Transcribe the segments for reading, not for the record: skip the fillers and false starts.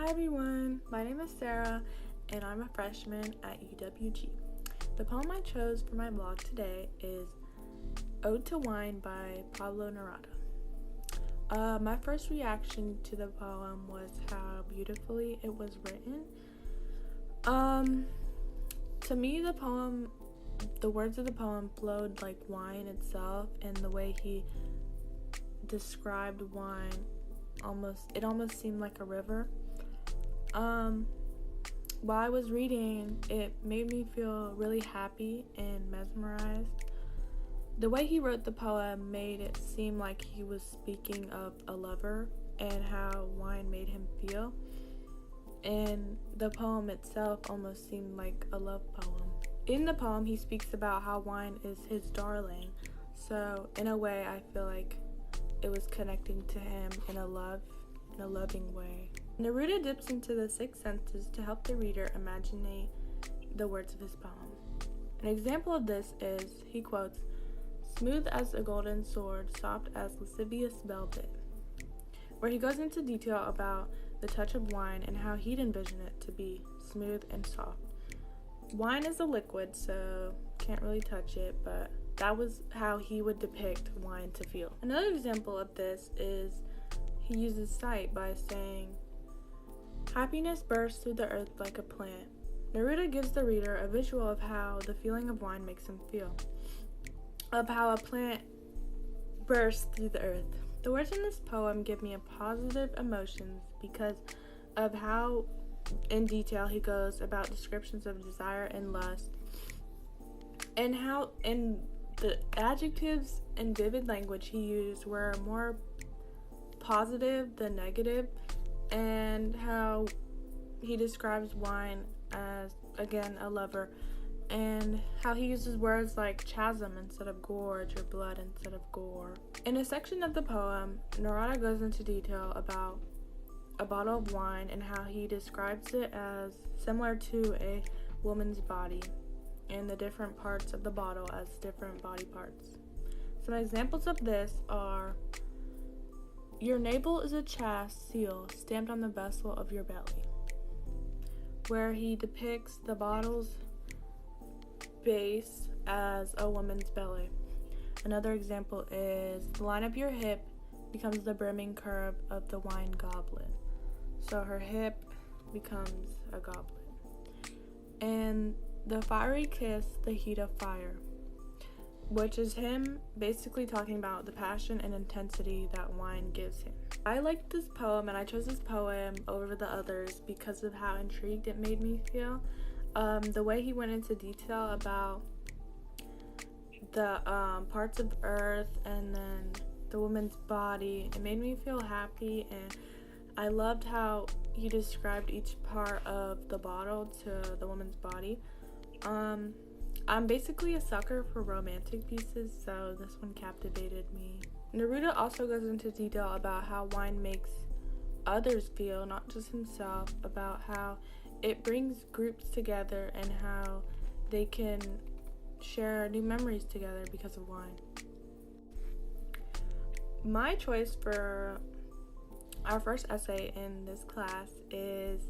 Hi everyone, my name is Sarah and I'm a freshman at UWG. The poem I chose for my blog today is Ode to Wine by Pablo Neruda. My first reaction to the poem was how beautifully it was written. To me the words of the poem flowed like wine itself, and the way he described wine almost seemed like a river. While I was reading, it made me feel really happy and mesmerized. The way he wrote the poem made it seem like he was speaking of a lover and how wine made him feel. And the poem itself almost seemed like a love poem. In the poem, he speaks about how wine is his darling. So in a way, I feel like it was connecting to him in a loving way. Neruda dips into the six senses to help the reader imagine the words of his poem. An example of this is, he quotes, "Smooth as a golden sword, soft as lascivious velvet," where he goes into detail about the touch of wine and how he'd envision it to be smooth and soft. Wine is a liquid, so can't really touch it, but that was how he would depict wine to feel. Another example of this is he uses sight by saying, "Happiness bursts through the earth like a plant." Neruda gives the reader a visual of how the feeling of wine makes him feel, of how a plant bursts through the earth. The words in this poem give me a positive emotions because of how in detail he goes about descriptions of desire and lust, and how in the adjectives and vivid language he used were more positive than negative, and how he describes wine as, again, a lover, and how he uses words like chasm instead of gorge or blood instead of gore. In a section of the poem, Neruda goes into detail about a bottle of wine and how he describes it as similar to a woman's body, and the different parts of the bottle as different body parts. Some examples of this are, "Your navel is a chaste seal stamped on the vessel of your belly," where he depicts the bottle's base as a woman's belly. Another example is, "The line of your hip becomes the brimming curve of the wine goblet." So her hip becomes a goblet. And "The fiery kiss, the heat of fire," which is him basically talking about the passion and intensity that wine gives him. I liked this poem, and I chose this poem over the others because of how intrigued it made me feel. The way he went into detail about the parts of earth and then the woman's body, it made me feel happy, and I loved how he described each part of the bottle to the woman's body. I'm basically a sucker for romantic pieces, so this one captivated me. Neruda also goes into detail about how wine makes others feel, not just himself, about how it brings groups together and how they can share new memories together because of wine. My choice for our first essay in this class is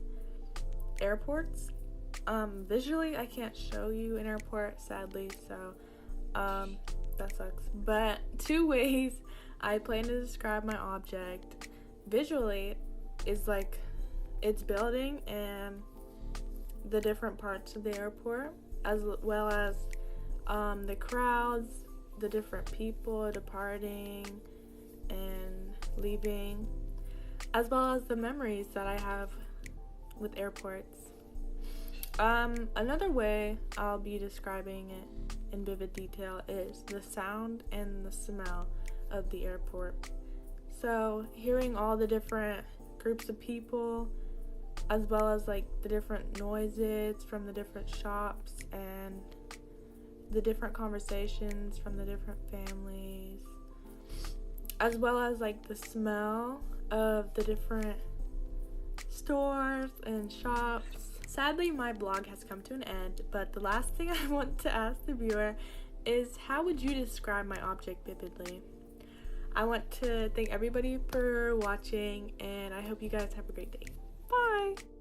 airports. Visually, I can't show you an airport, sadly, so that sucks. But two ways I plan to describe my object visually is like its building and the different parts of the airport, as well as the crowds, the different people departing and leaving, as well as the memories that I have with airports. Another way I'll be describing it in vivid detail is the sound and the smell of the airport. So hearing all the different groups of people, as well as like the different noises from the different shops and the different conversations from the different families, as well as like the smell of the different stores and shops. Sadly, my blog has come to an end, but the last thing I want to ask the viewer is, how would you describe my object vividly? I want to thank everybody for watching, and I hope you guys have a great day. Bye! Bye!